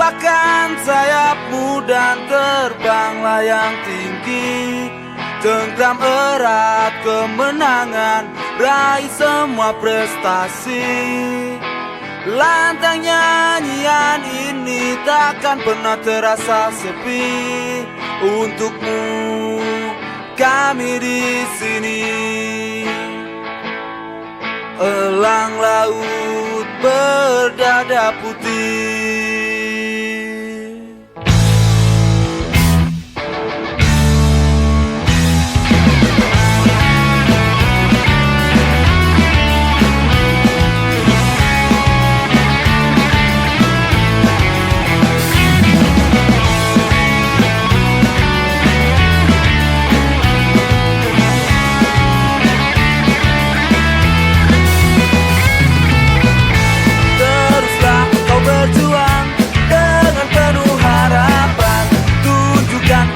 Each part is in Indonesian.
Gepakkan sayapmu dan terbang layang tinggi, genggam erat kemenangan, raih semua prestasi. Lantang nyanyian ini takkan pernah terasa sepi. Untukmu kami di sini. Elang laut berdada putih.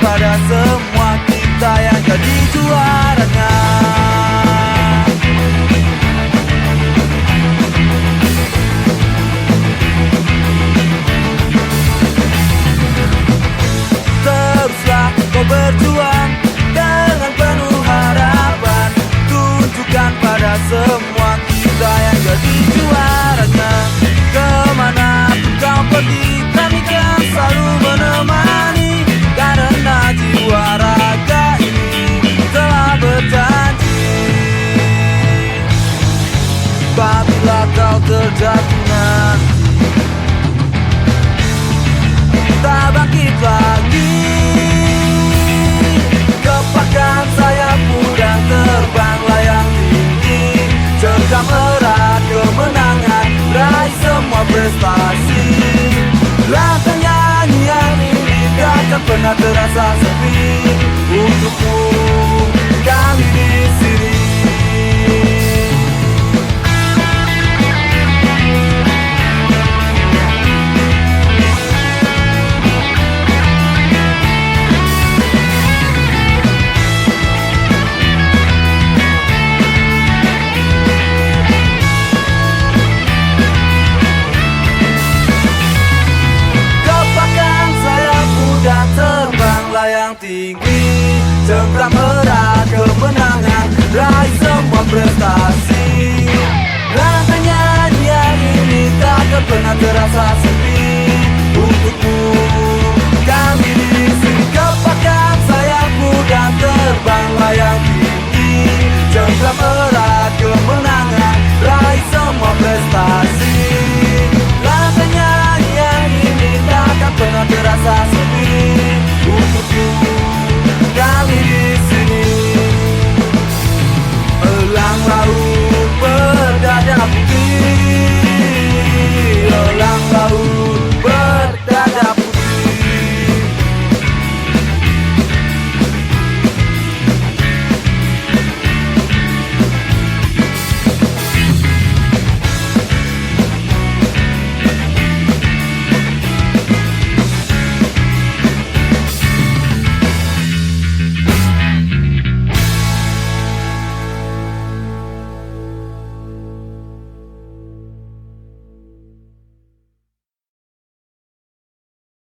Pada semua kita yang jadi juaranya. Teruslah kau berjuang dengan penuh harapan, tunjukkan pada semua kita yang jadi juaranya. Kemana pun kau pergi, kami kan selalu menemani. Karena jiwa raga ini telah berjanji, apabila kau terjatuh nanti, tak bangkit lagi. Gepakkan sayapmu dan terbang layang tinggi, genggam erat kemenangan, raih semua prestasi. Lantang nyanyian ini takkan pernah terasa sepi. Untukmu kami di sini. Dan terbang layang tinggi, genggam erat kemenangan, raih semua prestasi. Lantang nyanyian ini takkan pernah terasa sepi. Untukmu kami di sini. Gepakkan sayapmu dan terbang layang tinggi, genggam erat kemenangan, raih semua prestasi.